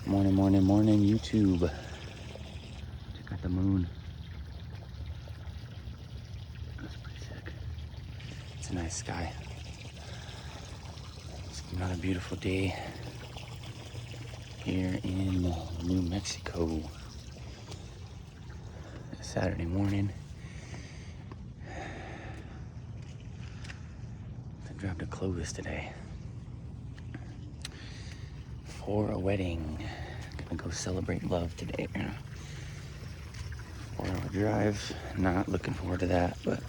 Morning, morning, morning, YouTube. Check out the moon. That's pretty sick. It's a nice sky. It's another beautiful day here in New Mexico. Saturday morning. I dropped a Clovis today for a wedding. Gonna go celebrate love today. 4-hour drive. Not looking forward to that, but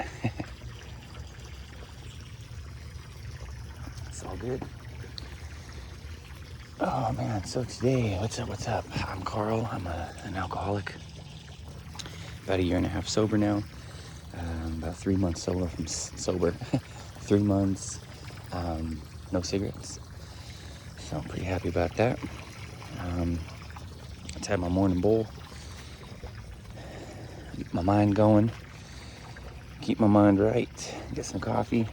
it's all good. Oh man, so today, what's up? I'm Carl. I'm an alcoholic. About 1.5 years sober now. About 3 months sober. 3 months, no cigarettes. So I'm pretty happy about that. Let's have my morning bowl. Keep my mind going. Keep my mind right. Get some coffee.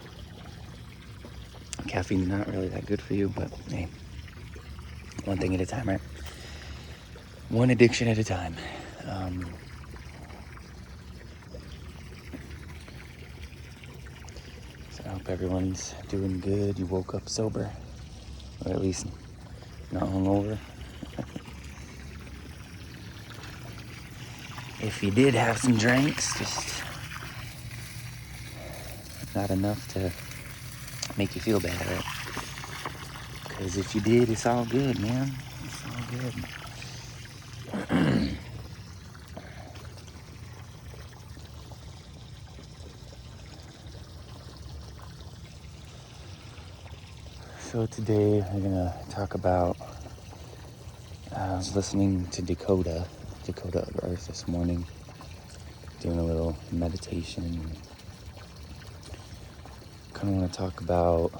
Caffeine's not really that good for you, but hey, one thing at a time, right? One addiction at a time. So I hope everyone's doing good. You woke up sober, or at least not hungover. If you did have some drinks, just not enough to make you feel bad, right? Because if you did, it's all good, man. It's all good. So today we're gonna talk about, I was listening to Dakota of Earth this morning, doing a little meditation. Kind of want to talk about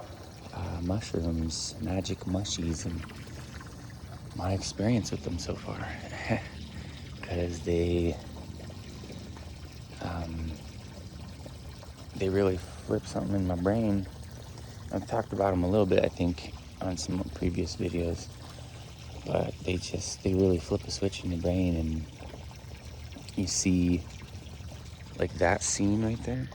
mushrooms, magic mushies, and my experience with them so far. Because they really flip something in my brain. I've talked about them a little bit, I think, on some previous videos, but they really flip a switch in your brain, and you see, like that scene right there.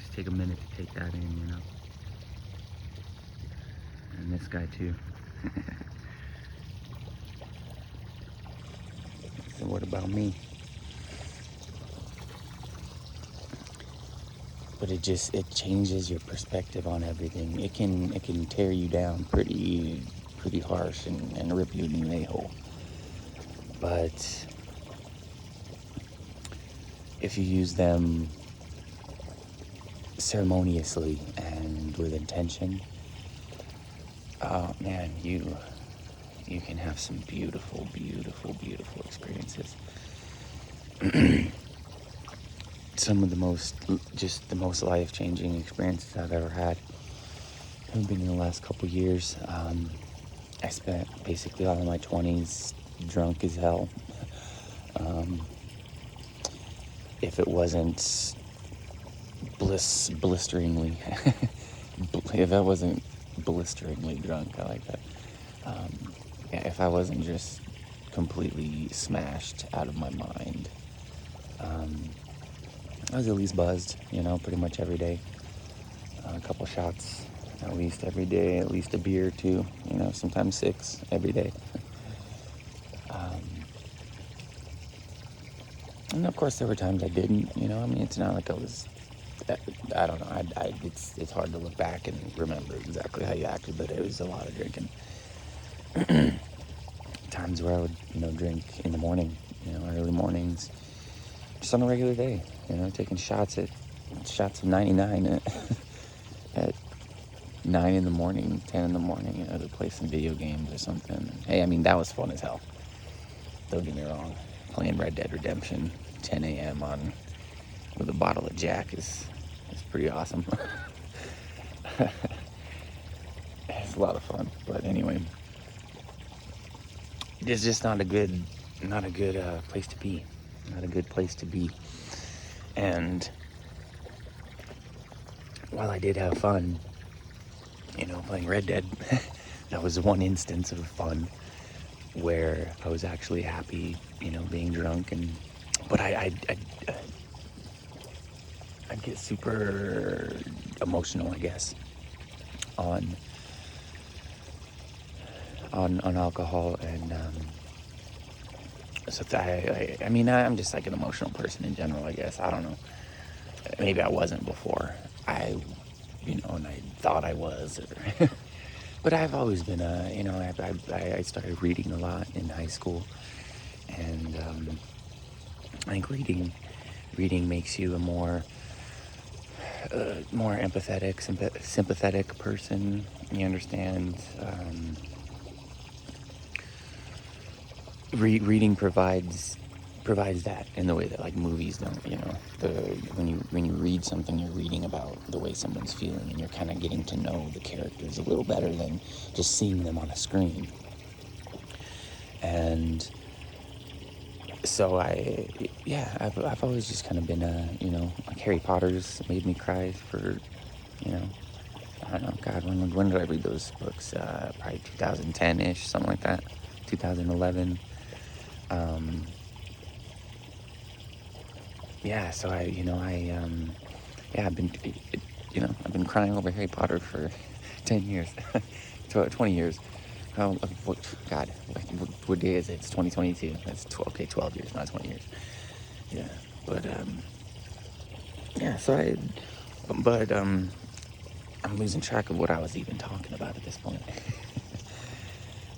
Just take a minute to take that in, you know. And this guy too. So what about me? But it changes your perspective on everything. It can tear you down pretty harsh and rip you a new a-hole. But if you use them ceremoniously and with intention, oh man, you can have some beautiful experiences. Some of the most life-changing experiences I've ever had have been in the last couple years. I spent basically all of my 20s drunk as hell. If it wasn't blisteringly, if I wasn't blisteringly drunk, I like that. If I wasn't just completely smashed out of my mind, I was at least buzzed, pretty much every day. A couple shots at least every day, at least a beer or two, sometimes 6 every day. And of course there were times I didn't, it's not like I was, I don't know, it's hard to look back and remember exactly how you acted, but it was a lot of drinking. Times where I would, drink in the morning, early mornings, just on a regular day, taking shots of 99 at 9 in the morning, 10 in the morning, to play some video games or something. Hey, that was fun as hell. Don't get me wrong. Playing Red Dead Redemption 10 a.m. with a bottle of Jack is pretty awesome. It's a lot of fun, but anyway, it's just not a good place to be. Not a good place to be. And while I did have fun, playing Red Dead, that was one instance of fun where I was actually happy, being drunk. But I'd get super emotional, I guess, on alcohol. And so I mean, I'm just like an emotional person in general, I guess. I don't know. Maybe I wasn't before. And I thought I was. But I've always been I started reading a lot in high school. And I think reading makes you a more empathetic, sympathetic person. You understand. Reading provides that in the way that like movies don't. When you read something, you're reading about the way someone's feeling, and you're kind of getting to know the characters a little better than just seeing them on a screen. And so I've always just kind of been like Harry Potter's made me cry for, I don't know, God, when did I read those books? Probably 2010-ish, something like that, 2011. So I've been crying over Harry Potter for 10 years, 20 years. What day is it? It's 2022. That's 12 years, not 20 years. Yeah, but I'm losing track of what I was even talking about at this point.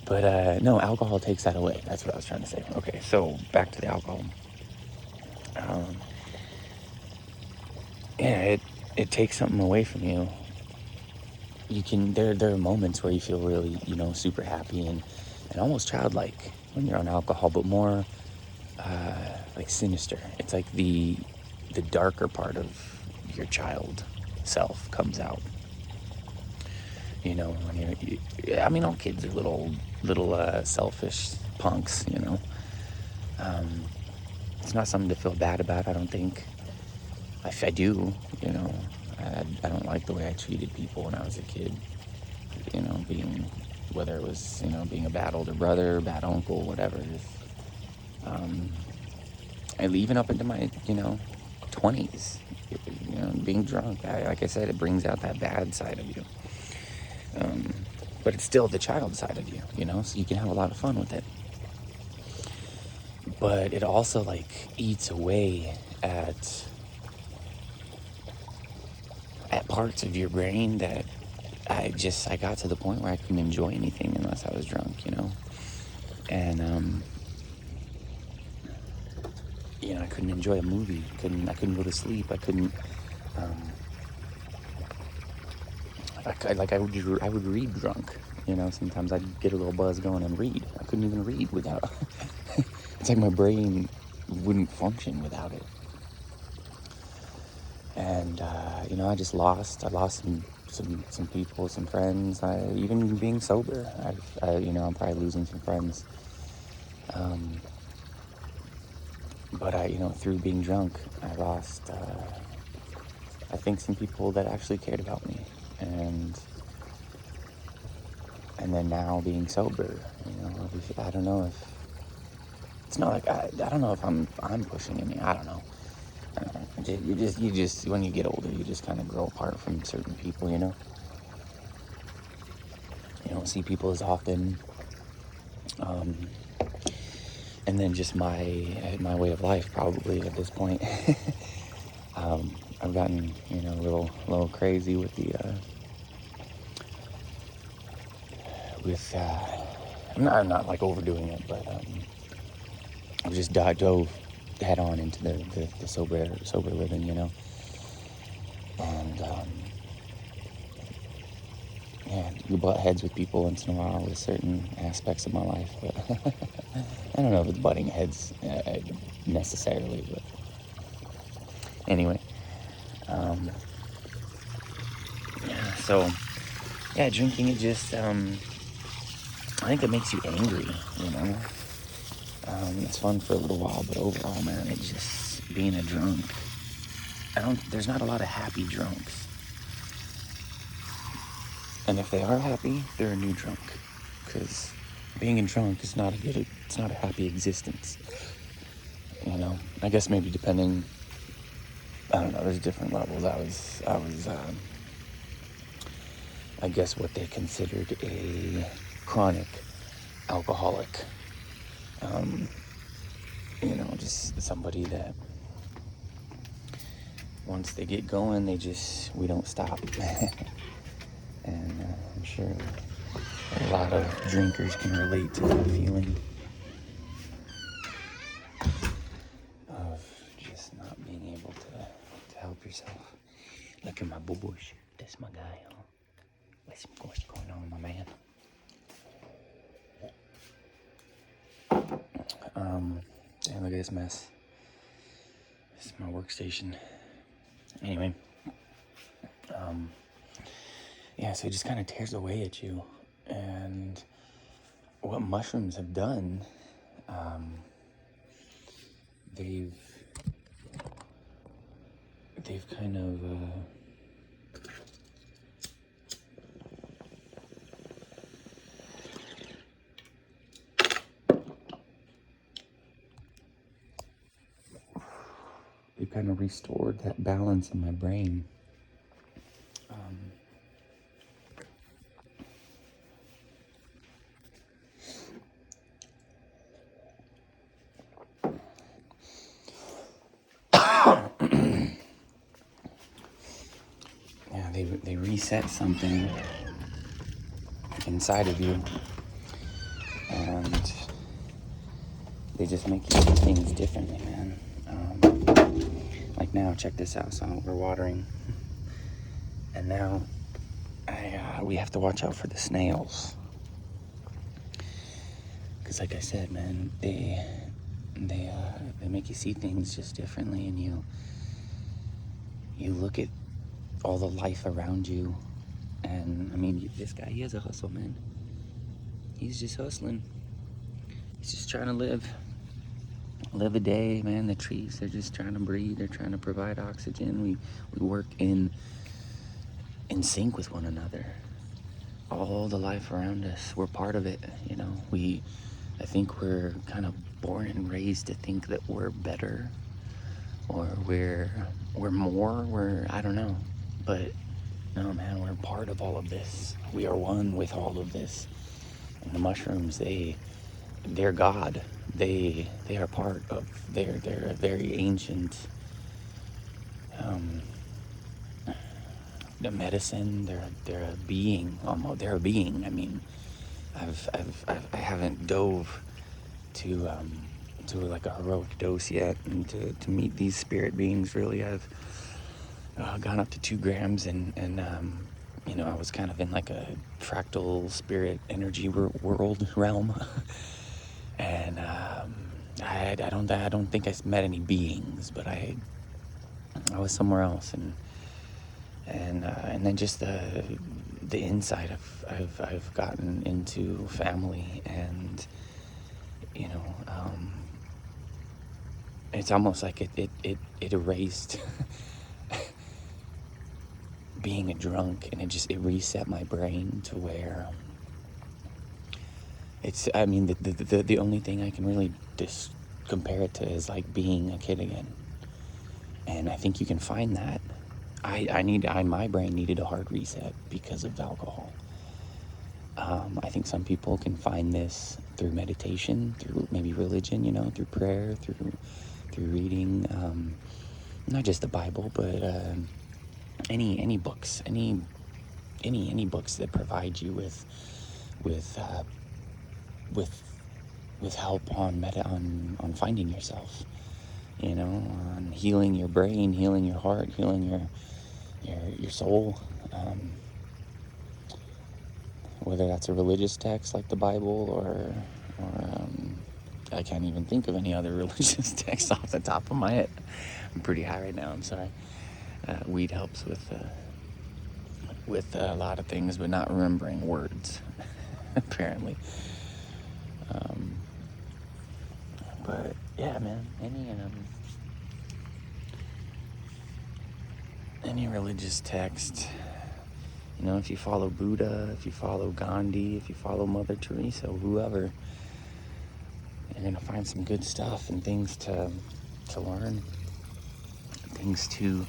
But no, alcohol takes that away. That's what I was trying to say. Okay, so back to the alcohol. It takes something away from you. There are moments where you feel really, super happy and almost childlike when you're on alcohol, but more like sinister. It's like the darker part of your child self comes out. When all kids are little selfish punks. It's not something to feel bad about, I don't think. If I do, I don't like the way I treated people when I was a kid. Whether it was, being a bad older brother, bad uncle, whatever. And even up into my, 20s, being drunk. Like I said, it brings out that bad side of you. But it's still the child side of you, so you can have a lot of fun with it. But it also, eats away at parts of your brain that I got to the point where I couldn't enjoy anything unless I was drunk, And, I couldn't enjoy a movie. I couldn't go to sleep. I couldn't, I would read drunk, sometimes I'd get a little buzz going and read. I couldn't even read without, it's like my brain wouldn't function without it. And, I lost some people, some friends. Even being sober, I'm probably losing some friends. But through being drunk, I lost, I think, some people that actually cared about me. And then now being sober, I don't know if, it's not like, I don't know if I'm pushing any, I don't know. You just, when you get older, you just kind of grow apart from certain people, You don't see people as often. And then just my way of life, probably at this point. I've gotten, a little crazy with the, I'm not like overdoing it, but I just dove head on into the sober living, And you butt heads with people once in a while with certain aspects of my life, but I don't know if it's butting heads necessarily, but anyway. Drinking, it just, I think it makes you angry, It's fun for a little while, but overall, man, it just, being a drunk, there's not a lot of happy drunks. And if they are happy, they're a new drunk. Because being a drunk is it's not a happy existence. You know, I guess maybe depending, I don't know, there's different levels. I guess what they considered a chronic alcoholic. You know, just somebody that once they get going, we don't stop. And I'm sure a lot of drinkers can relate to that feeling of just not being able to help yourself. Look at my bush. That's my guy, huh? What's going on, my man? Damn, look at this mess. This is my workstation. Anyway, yeah, so it just kind of tears away at you. And what mushrooms have done, they've kind of they've kind of restored that balance in my brain. Yeah, they reset something inside of you, and they just make you see things differently, man. Like now, check this out. So we're watering, and now we have to watch out for the snails, because like I said, man, they make you see things just differently, and you look at all the life around you. And I mean, this guy, he has a hustle, man. He's just hustling. He's just trying to live a day, man. The trees, they're just trying to breathe. They're trying to provide oxygen. We work in sync with one another. All the life around us, we're part of it. You know, I think we're kind of born and raised to think that we're better, or we're more. I don't know, but no, man, we're part of all of this. We are one with all of this. And the mushrooms, they're God. They are part of. They're a very ancient. The medicine. They're a being. Almost, they're a being. I mean, I haven't dove to like a heroic dose yet, and to meet these spirit beings. Really, I've gone up to 2 grams, and you know, I was kind of in like a fractal spirit energy world realm, and I don't think I met any beings, but I was somewhere else, and then just the insight I've gotten into family, and you know, it's almost like it erased being a drunk, and it reset my brain to where I mean, the only thing I can really compare it to is like being a kid again. And I think you can find that. My brain needed a hard reset because of alcohol. I think some people can find this through meditation, through maybe religion, you know, through prayer, through reading, not just the Bible, but any books, any books that provide you with help on finding yourself, you know, on healing your brain, healing your heart, healing your soul. Whether that's a religious text like the Bible, or I can't even think of any other religious text off the top of my head. I'm pretty high right now. I'm sorry. Weed helps with a lot of things, but not remembering words, apparently. But yeah, man, any religious text. You know, if you follow Buddha, if you follow Gandhi, if you follow Mother Teresa, whoever, you're gonna find some good stuff and things to learn, things to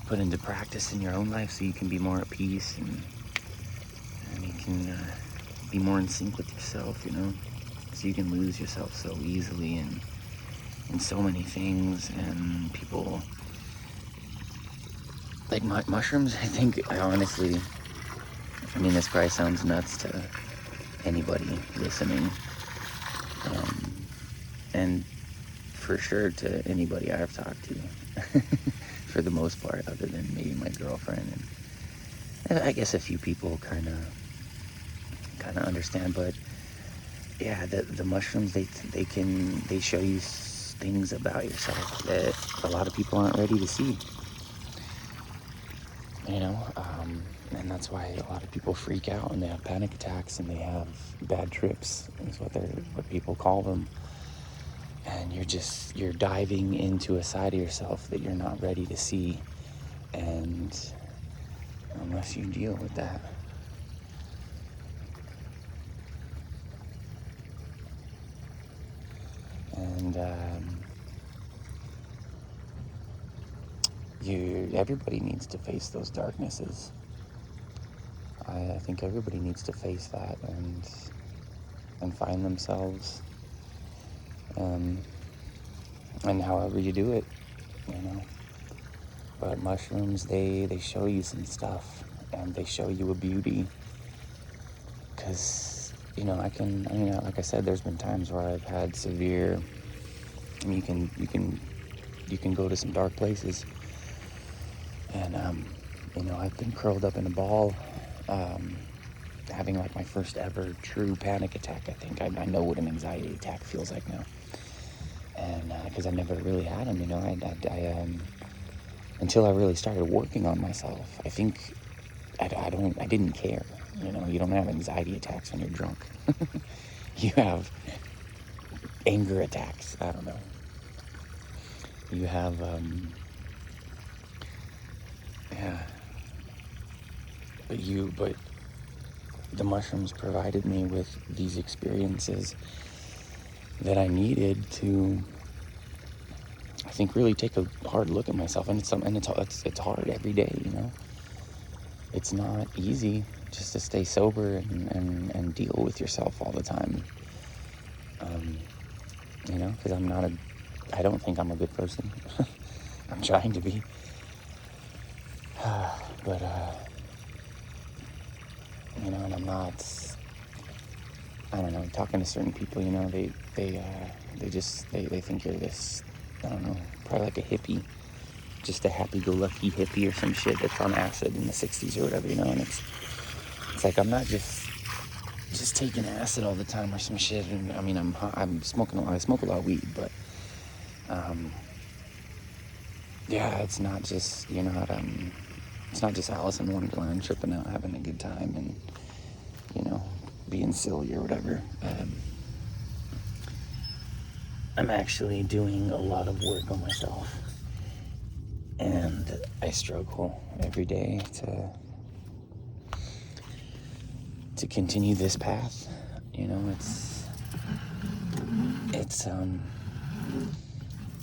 put into practice in your own life, so you can be more at peace and you can be more in sync with yourself. You know, so you can lose yourself so easily in so many things. And people like mushrooms. I think, honestly, I mean, this probably sounds nuts to anybody listening, and for sure to anybody I've talked to, for the most part, other than maybe my girlfriend, and I guess a few people kind of understand. But yeah, the mushrooms, they show you things about yourself that a lot of people aren't ready to see. You know, and that's why a lot of people freak out and they have panic attacks and they have bad trips, is what people call them. And you're diving into a side of yourself that you're not ready to see, and unless you deal with that, and everybody needs to face those darknesses. I think everybody needs to face that and find themselves, and however you do it, you know. But mushrooms, they show you some stuff, and they show you a beauty. Because, you know, like I said, there's been times where I've had severe, and you can go to some dark places, and you know, I've been curled up in a ball, having like my first ever true panic attack. I think I know what an anxiety attack feels like now, and because I never really had them, you know, I until I really started working on myself. I think I didn't care. You know, you don't have anxiety attacks when you're drunk. You have anger attacks. I don't know. You have, yeah. But the mushrooms provided me with these experiences that I needed to, I think, really take a hard look at myself. And it's hard every day, you know. It's not easy just to stay sober and deal with yourself all the time. You know, because I don't think I'm a good person. I'm trying to be. But, you know, and I'm not, I don't know, talking to certain people, you know, they think you're this, I don't know, probably like a hippie, just a happy-go-lucky hippie or some shit that's on acid in the 60s or whatever, you know. And it's like, I'm not just taking acid all the time or some shit. And I mean, I'm smoking I smoke a lot of weed, but yeah, it's not just, you're not it's not just Alice in Wonderland tripping out, having a good time, and, you know, being silly or whatever. I'm actually doing a lot of work on myself, and I struggle every day to continue this path. You know, it's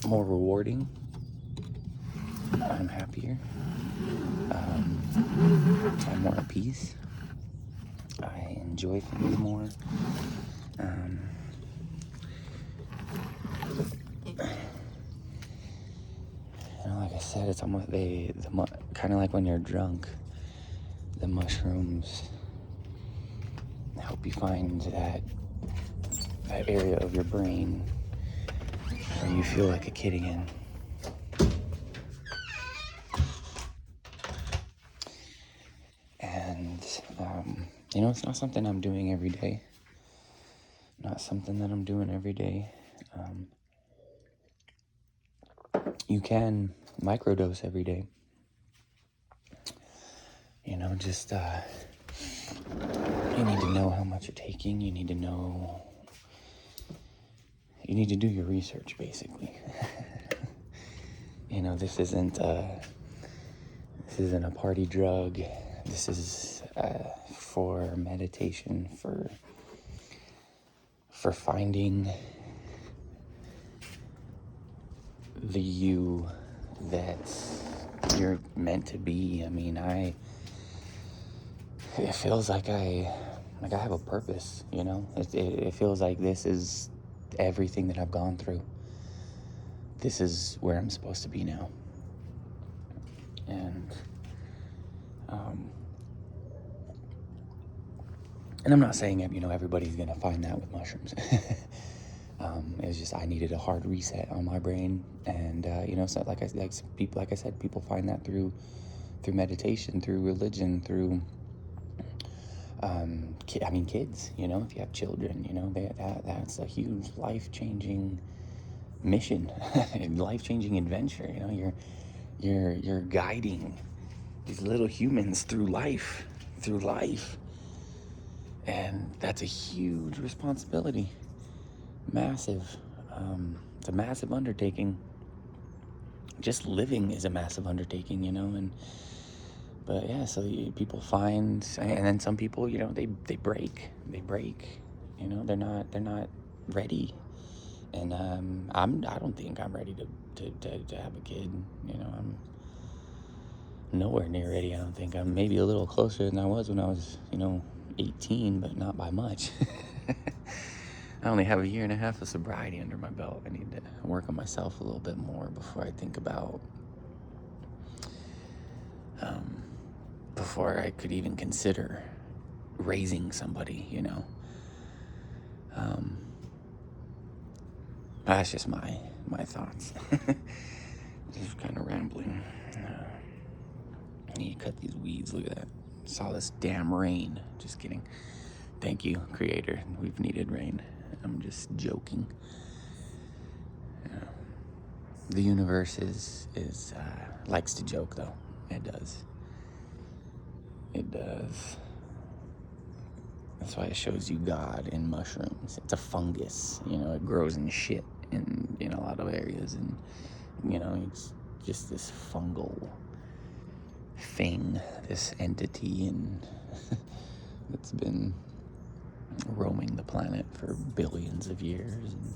more rewarding. I'm happier. I'm more at peace. I enjoy things more. You know, like I said, it's almost kind of like when you're drunk. The mushrooms help you find that area of your brain where you feel like a kid again. And you know, it's not something I'm doing every day. Not something that I'm doing every day. You can microdose every day. You know, just you need to know how much you're taking. You need to do your research, basically. You know, this isn't This isn't a party drug. This is for meditation, for finding the you that you're meant to be. I mean, it feels like I have a purpose, you know? It feels like this is everything that I've gone through. This is where I'm supposed to be now. And I'm not saying, you know, everybody's gonna find that with mushrooms. It was just I needed a hard reset on my brain, and you know, so like I said, people find that through meditation, through religion, through kids. You know, if you have children, you know, that's a huge life-changing mission, life-changing adventure. You know, you're guiding these little humans through life, and that's a huge responsibility. Massive. It's a massive undertaking. Just living is a massive undertaking, you know. But yeah, so people find, and then some people, you know, they break. You know, they're not ready. And I don't think I'm ready to have a kid. You know, I'm nowhere near ready. I don't think. I'm maybe a little closer than I was when I was, you know, 18, but not by much. I only have a year and a half of sobriety under my belt. I need to work on myself a little bit more before I think about, before I could even consider raising somebody, you know. That's just my thoughts. Just kind of rambling. I need to cut these weeds. Look at that. Saw this damn rain. Just kidding. Thank you, Creator. We've needed rain. I'm just joking. The universe is likes to joke, though. It does. That's why it shows you God in mushrooms. It's a fungus, you know. It grows in shit in a lot of areas, and you know, it's just this fungal thing, this entity, and it's been roaming the planet for billions of years, and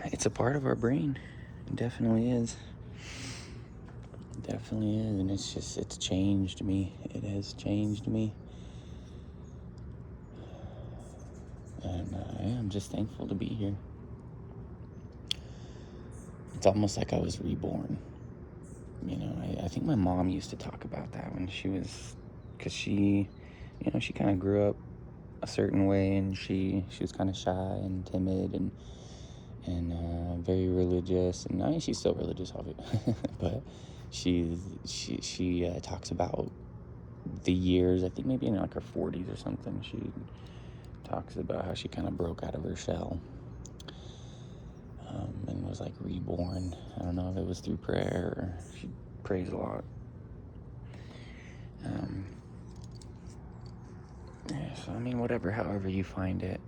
it's a part of our brain. It definitely is. And it's changed me. It has changed me. And I'm just thankful to be here. It's almost like I was reborn. You know, I think my mom used to talk about that when she was, because she, you know, she kind of grew up a certain way, and she was kind of shy and timid and very religious, and I mean, she's still religious, obviously, but she talks about the years, I think maybe in like her 40s or something, she talks about how she kind of broke out of her shell, and was like reborn. I don't know if it was through prayer, or she prays a lot. Yeah, so I mean, however you find it,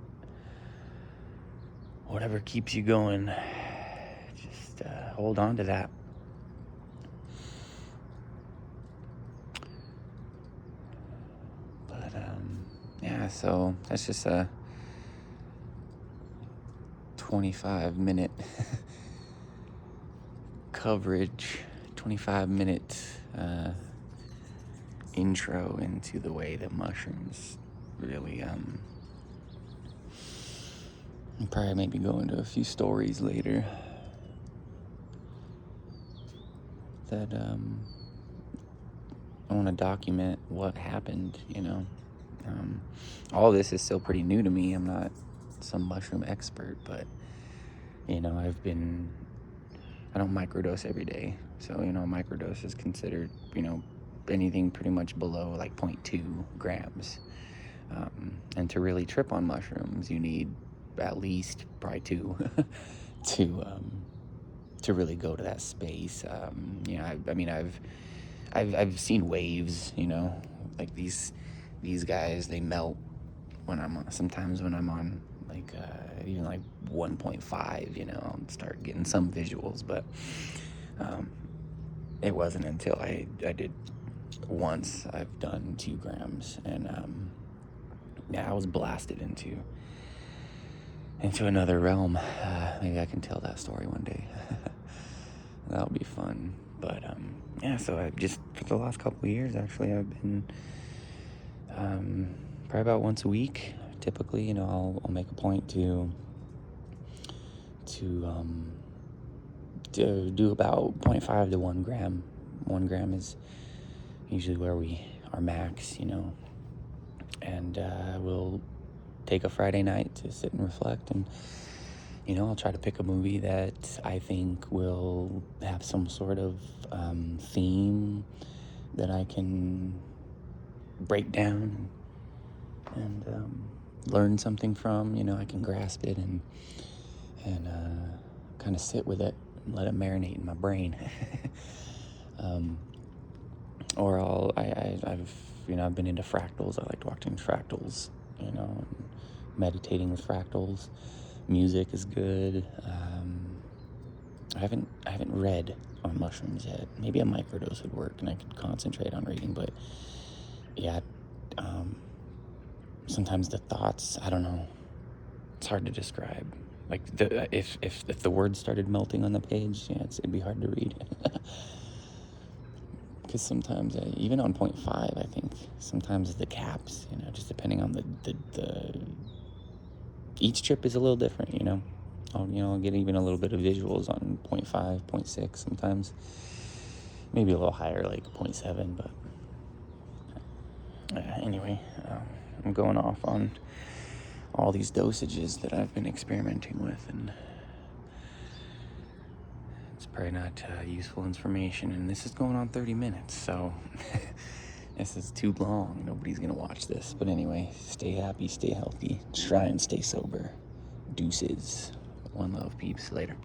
whatever keeps you going, just hold on to that. But yeah, so that's just a 25-minute coverage, 25-minute intro into the way that mushrooms really I'll probably maybe go into a few stories later that I want to document what happened, you know. All this is still pretty new to me. I'm not some mushroom expert, but you know, I don't microdose every day. So, you know, microdose is considered, you know, anything pretty much below like 0.2 grams. And to really trip on mushrooms, you need at least probably 2 to really go to that space. You know, I mean, I've seen waves, you know, like these guys, they melt sometimes when I'm on like even like 1.5, you know, I'll start getting some visuals, but it wasn't until I did once, I've done 2 grams, and yeah, I was blasted into another realm. Maybe I can tell that story one day. That'll be fun. But yeah, so I just, for the last couple of years, actually, I've been probably about once a week. Typically, I'll make a point to do about 0.5 to 1 gram. 1 gram is usually where we are max, and we'll take a Friday night to sit and reflect, and I'll try to pick a movie that I think will have some sort of theme that I can break down and learn something from. I can grasp it and kind of sit with it and let it marinate in my brain. Or I've been into fractals. I like watching fractals, and meditating with fractals. Music is good. I haven't read on mushrooms yet. Maybe a microdose would work and I could concentrate on reading, but yeah, sometimes the thoughts, I don't know, it's hard to describe. Like if the words started melting on the page, yeah, it'd be hard to read. Because sometimes, even on 0.5, I think sometimes the caps, just depending on the each trip is a little different, I'll get even a little bit of visuals on 0.5, 0.6 sometimes, maybe a little higher, like 0.7, but anyway, I'm going off on all these dosages that I've been experimenting with, and it's probably not useful information, and this is going on 30 minutes, so this is too long. Nobody's gonna watch this, but anyway, stay happy, stay healthy, try and stay sober. Deuces. One love, peeps. Later.